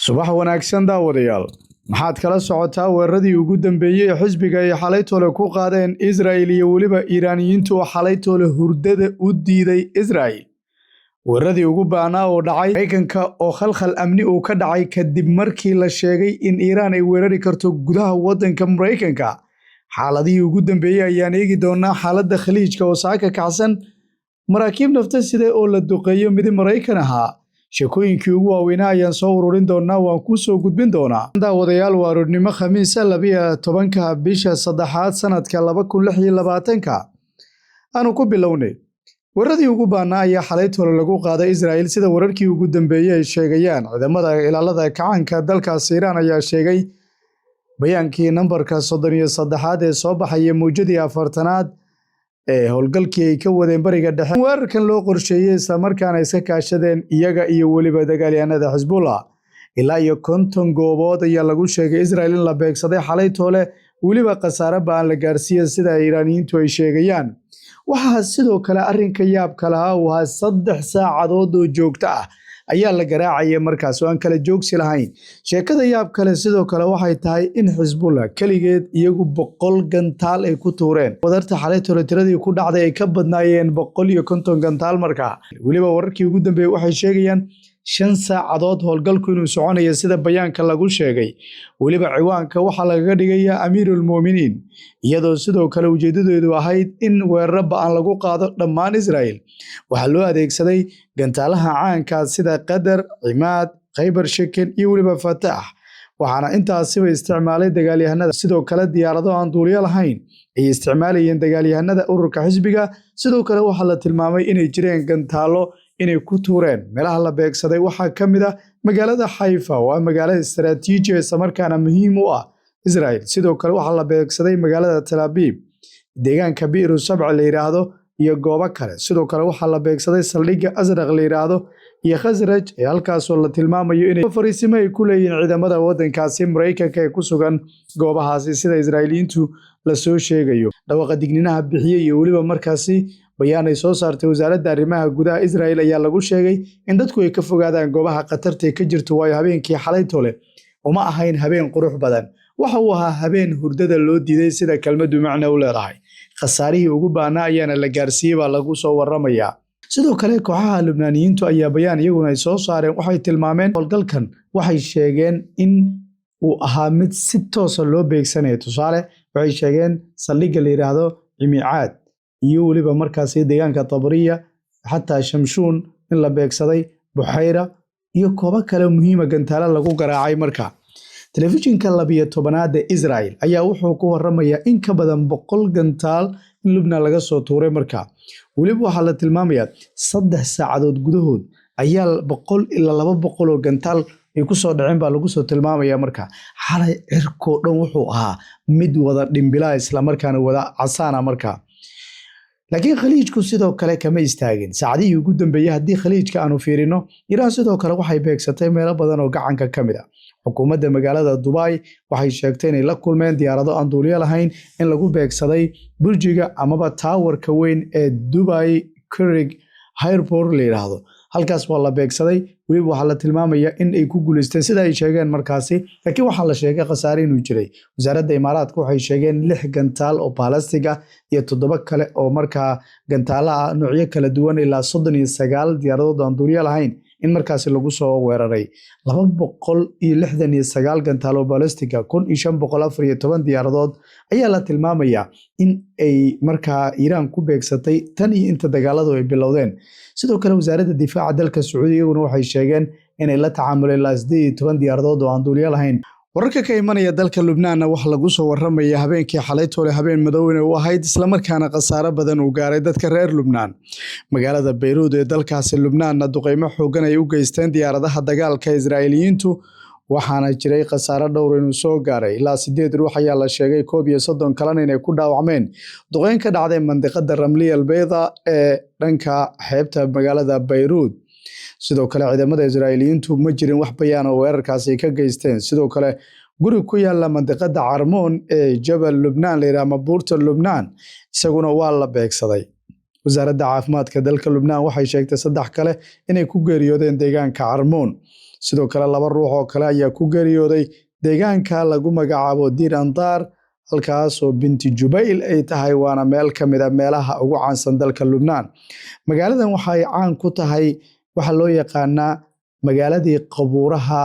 subax wanaagsan daawadayaal maxaad kala socotaa weeraradii ugu dambeeyay ee xisbiga ay xalay toole ku qaadeen Israel iyo waliba Iiraaniyiintu oo xalay toole hurdada u diiday Israel weeraradii ugu baanaa oo dhacay Mareykanka oo khalkhal amni uu ka dhacay kadib markii la sheegay in Iiraan ay weerari karto gudaha wadanka Mareykanka xaaladii ugu dambeeyay ayaan eegi doonaa xaaladda khaliijka oo saaka kacsan maraakiib nafta sida oo la duqeeyo mid Mareykan ahaa sheekooyinkii ugu waaweynaa ayaan soo ururin doonaa waan ku soo gudbin doonaa daawadayaal waa aroornimo khamiis 12 bisha saddexaad sanadka 2026 aanu ku bilownay weeraradii ugu baanaa ayaa xalay toole lagu qaaday Israel sida wararkii ugu dambeeyay ay sheegayaan ciidamada ilaalada kacaanka dalkaas Iiraan ayaa sheegay bayaankii nambarka 33 ee soo baxay muujadii afartanaad ee howlgalkii ay ka wadeen bariga dhexe weerarkan loo qorsheeyay isla markaana iska kaashadeen iyaga iyo waliba dagaalyahanada Hezbollah ilaa iyo 50 goobood ayaa lagu sheegay Israel in la beegsaday xalay toole waliba khasaare baan la gaarsiiyay sida Iiraaniyiintu ay sheegayaan waxa sidoo kale arrinka yaabka lahaa waa 3 saacadood oo joogto ah ayaa la garaacay markaas oo aan kala joogsi lahayn sheekada yaab kale sidoo kale waxay tahay in Hezbollah kaligeed iyagu 100 gantaal ay ku tuureen wadarta xalay toole tiradii ku dhacday ay ka badnaayeen 150 gantaal markaa waliba wararkii ugu dambeeyay waxay sheegayaan 5 saacadood howlgalku inuu soconayo sida bayaanka lagu sheegay waliba ciwaanka waxa laga dhigayaa Amiirul Muuminiin iyadoo sidoo kale ujeedadeedu ahayd in weerarba aan lagu qaado dhammaan Israel waxa loo adeegsaday gantaalaha caanka sida Qadar, Cimaad, Khaybar Shaken iyo waliba Fatah waxaana intaasiba isticmaalay dagaalyahanada sidoo kale diyaarado aan duuliye lahayn ay isticmaalayeen dagaalyahanada ururka xisbiga sidoo kale waxa la tilmaamay inay jireen gantaalo inay ku tuureen meelaha la beegsaday waxa kamid ah magaalada Haifa oo magaalada istiraatiiji ah isla markaana muhiim u ah Israel sidoo kale waxa la beegsaday magaalada Tel Aviv deegaanka Bi'ru Sab'a la yiraahdo iyo goobo kale sidoo kale waxa la beegsaday saldhigga Azraq la yiraahdo iyo Khazraj ee halkaas oo la tilmaamayo inay fariisimo ay ku leeyihiin ciidamada wadankaasi Mareykanka ee ku sugan goobahaasi sida Israa'iiliyiintu la soo sheegayo dhawaqa digninaha bixiyay iyo waliba markaasi bayaan ay soo saartay wasaaradda arrimaha gudaha Israel ayaa lagu sheegay in dadku ay ka fogaadaan goobaha qatarta ka jirto waayo habeenkii xalay toole uma ahayn habeen qurux badan waxa uu ahaa habeen hurdada loo diiday sida kelmadu macna u leedahay khasaarihii ugu baanaa ayaana la gaarsiiyay baa lagu soo waramayaa sidoo kale kooxaha Lubnaaniyiintu ayaa bayaan iyaguna ay soo saareen waxay tilmaameen howlgalkan waxay sheegeen in uu ahaa mid si toos ah loo beegsanayo tusaale waxay sheegeen saldhigga la yiraahdo Cimicaad iyo waliba markaas deegaanka Tabriya xataa Shamshuun in la beegsaday Buxayra iyo koobo kale muhiim ah gantaalo lagu garaacay markaa telefishinka 12aad ee Israel ayaa wuxuu ku waramayaa in ka badan 100 gantaal in Lubnaan laga soo tuuray markaa waliba waxa la tilmaamayaa 3 saacadood gudahood ayaa 100 ilaa 200 oo gantaal ay ku soo dhaceen baa lagu soo tilmaamayaa markaa xalay cirko dhan wuxuu ahaa mid wada dhimbilaa isla markaana wada casaana markaa laakiin khaliijku sidoo kale kama istaagin saacadihii ugu dambeeyay haddii khaliijka aanu fiirino Iiraan sidoo kale waxay beegsatay meelo badan oo gacanka kamid ah xukuumadda magaalada Dubai waxay sheegtay inay la kulmeen diyaarado aan duuliye lahayn in lagu beegsaday burjiga amaba towerka weyn ee Dubai King Airport la yiraahdo halkaas waa la beegsaday waliba waxa la tilmaamayaa in ay ku guuleysteen sida ay sheegeen markaasi laakiin waxa la sheegay khasaare inuu jiray wasaaradda imaaraadka waxay sheegeen 6 gantaal oo balastiga iyo 7 kale oo markaa gantaalaha noocyo kala duwan ilaa 39 diyaaradood aan duuliye lahayn in markaasi lagu soo weeraray 269 gantaal oo balastiga 1514 diyaaradood ayaa la tilmaamayaa in ay markaa Iiraan ku beegsatay tan iyo inta dagaaladu ay bilowdeen sidoo kale wasaaradda difaaca dalka Sacuudiga waxay sheegeen inay la tacaamuleen 12 diyaaradood oo aan duuliye lahayn wararka ka imanaya dalka Lubnaan wax lagu soo waramaya habeenkii xalay toole habeen madowna u ahayd isla markaana khasaare badan uu gaaray dadka reer Lubnaan magaalada Beirut ee dalkaasi Lubnaan duqeymo xoogan ay u geysteen diyaaradaha dagaalka Israa'iiliyiintu waxaana jiray khasaare dhowr inuu soo gaaray ilaa 8 ruux ayaa la sheegay 31 kalena inay ku dhaawacmeen duqeyn ka dhacday mandiqada Ramli al-Bayda ee dhanka xeebta magaalada Beirut sidoo kale ciidamada Israa'iiliyiintu ma jirin wax bayaan oo weerarkaasi ka geysteen sidoo kale guri ku yaala mandiqada Carmoon ee Jabal Lubnaan la yiraahdo buurta Lubnaan isaguna waa la beegsaday wasaaradda caafimaadka dalka Lubnaan waxay sheegtay 3 kale inay ku geeriyoodeen deegaanka Carmoon sidoo kale 2 ruux oo kale ayaa ku geeriyooday deegaanka lagu magacaabo Dir Antar halkaas oo binti Jubayl ay tahay waana meel ka mid ah meelaha ugu caansan dalka Lubnaan. Magaaladan waxay caan ku tahay waxa loo yaqaanaa magaaladii qabuuraha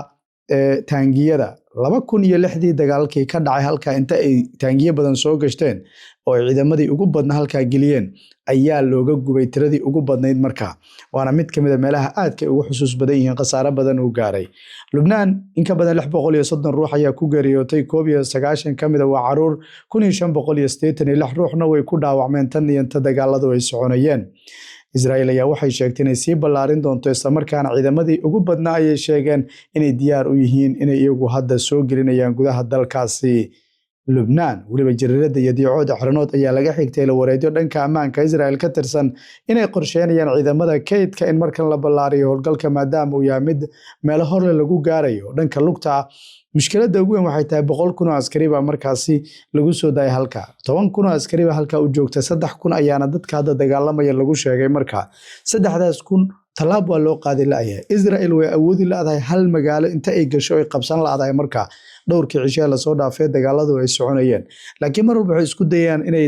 taangiyada 2006 dagaalkii ka dhacay halka inta ay taangiyo badan soo gashteen oo ciidamadii ugu badna halka geliyeen ayaa looga gubay tiradii ugu badnayd markaa waana mid kamid ah meelaha aadka ugu xusuus badan yihiin qasaare badan uu gaaray. Lubnaan in ka badan 630 ruux ayaa ku geeriyootay 91 kamid ah waa caruur 1586 ruuxna way ku dhaawacmeen tan iyo inta dagaaladu ay soconayeen. Israa'iil ayaa waxay sheegtay inay sii ballaarin doonto isla markaana ciidamadii ugu badnaa ayay sheegeen inay diyaar u yihiin inay iyagu hadda soo gelinayaan gudaha dalkaasi Lubnaan. Waliba jariirada iyo diicood xiranood ayaa laga xigtay la wareejiyo dhanka ammaanka Israa'iil ka tirsan inay qorsheynayaan ciidamada kaydka in markan la ballaariyo howlgalka maadaama uu yahay mid meel hor lagu gaarayo dhanka lugta. mushkiladda ugu weyn waxay tahay 100,000 oo askari baa markaasi lagu soo daayay halka 10,000 oo askari baa halka u joogta 3,000 ayaana dadka hadda dagaalamaya lagu sheegay marka 3,000 talaab waa loo qaaday la'yahay. Israa'iil way awoodi la'dahay hal magaalo inta ay gasho ay qabsan la'dahay marka dhowrkii cisho la soo dhaafay dagaaladu ay soconayeen laakiin mar walba waxay isku dayaan inay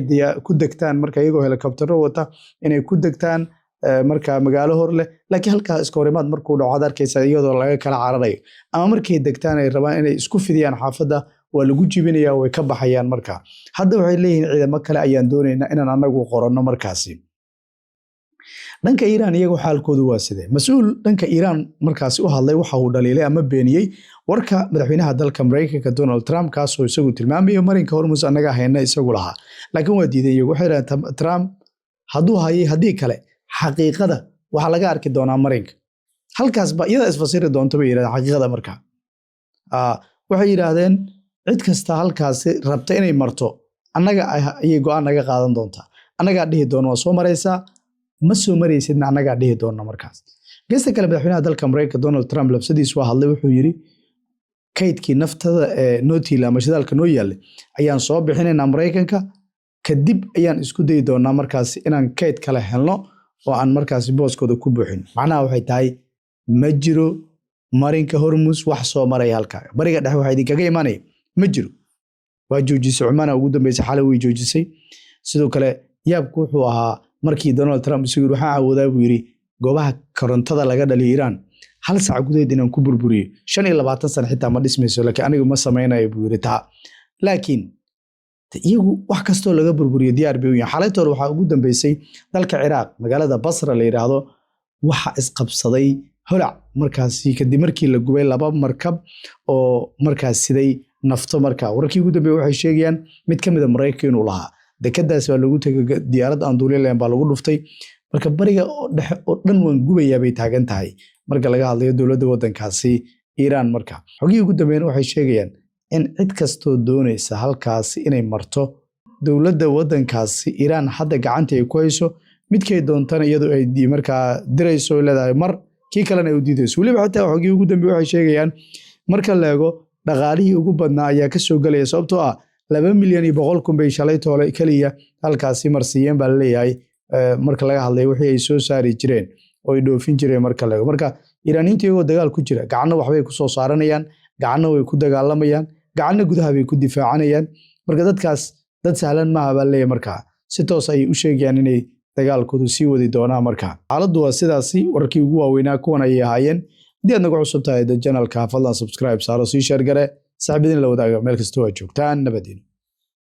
ku degtaan marka iyagoo helikobtaro wata inay ku degtaan marka magaalo hor leh laakiin halka iska horimaad markuu dhaco arkaysa iyadoo laga kala cararayo ama markay degtaan ay rabaan inay isku fidiyaan xaafadda waa lagu jibinayaa way ka baxayaan marka hadda waxay leeyihiin ciidamo kale ayaan doonaynaa inaan anagu qoranno markaasi. dhanka Iiraan iyagu xaalkoodu waa sidee mas'uul dhanka Iiraan markaasi u hadlay waxa uu dhaliilay ama beeniyay warka madaxweynaha dalka Mareykanka Donald Trump kaas oo isagu tilmaamayo marinka Hormuz anaga hayna isagu lahaa laakiin waa diiday iyagu waxay yiraahdeen Trump haddii kale xaqiiqada waxa laga arki doonaa marinka halkaas ba iyada isfasiri doonto bay yiraahdeen xaqiiqada marka waxay yiraahdeen cid kasta halkaas rabta inay marto anaga ay go'aan naga qaadan doontaa anaga dhihi doono soo maraysa ma soo maraysidna anaga dhihi doona markaas. geesta kale madaxweynaha dalka Mareykanka Donald Trump labsadiisu waa hadlay wuxuu yiri kaydkii naftada nootila ama shidaalka noo yaallay ayaan soo bixinaynaa Mareykanka kadib ayaan isku dayi doonaa markaas inaan kayd kale helno oo aan markaas booskooda ku buuxin. macnaha waxay tahay ma jiro marinka Hormuz wax soo maray halka bariga dhexe waxa idinkaga imaanay ma jiro waa joojisay Cumaan ugu dambeysay xalay way joojisay. sidoo kale yaabku wuxuu ahaa markii Donald Trump isugu waxa awoodaa buu yiri goobaha korontada laga dhaliyo Iiraan hal saac gudaheed inaan ku burburiyo 25 sano xitaa ma dhismayso laakiin anigu ma sameeynayo buu yiri taa laakiin iyagu wax kasto laga burburiyo diyaar bay u yihiin. xalaytood waxa ugu dambeysay dalka Ciraaq magaalada Basra la yiraahdo waxa isqabsaday holac markaasi kadib markii la gubay 2 markab oo markaas siday nafto marka warkii ugu dambeeyay waxay sheegayaan mid kamid ah Mareykanka inuu lahaa dekadaas waa lagu tagay diyaarad aan duuliyeyn baa lagu dhuftay marka bariga dhexe oo dhan waan gubayaa bay taagan tahay marka laga hadlayo dawladda wadankaasi Iiraan marka xogii ugu dambeeyay waxay sheegayaan in cid kasto doonaysa halkaas inay marto dawladda wadankaasi Iiraan hadda gacanta ay ku hayso midkay doontana iyadoo ay marka dirayso leedahay mar kii kalena ay u diidayso. waliba xitaa xogii ugu dambeeyay waxay sheegayaan marka la eego dhaqaalihii ugu badnaa ayaa ka soo galaya sababtoo ah 2,100,000 bay shalay toole kaliya halkaasi marsiiyeen baa leeyahay marka laga hadlay wixii ay soo saari jireen oo ay dhoofin jireen marka Iiraaniyiintu iyagoo dagaal ku jira gacanna waxbay ku soo saaranayaan gacanna way ku dagaalamayaan gacanna gudaha bay ku difaacanayaan marka dadkaas dad sahlan ma aha baa leeyahay marka si toos ay u sheegayaan inay dagaalkoodu sii wadi doonaan marka xaaladdu waa sidaasi warkii ugu waaweynaa kuwan ay ahaayeen. haddii aad nagu cusub tahay channelka fadlan subscribe saaro sii share gare saaxiibadin la wadaaga meel kasta oo joogtaan nabadgelyo.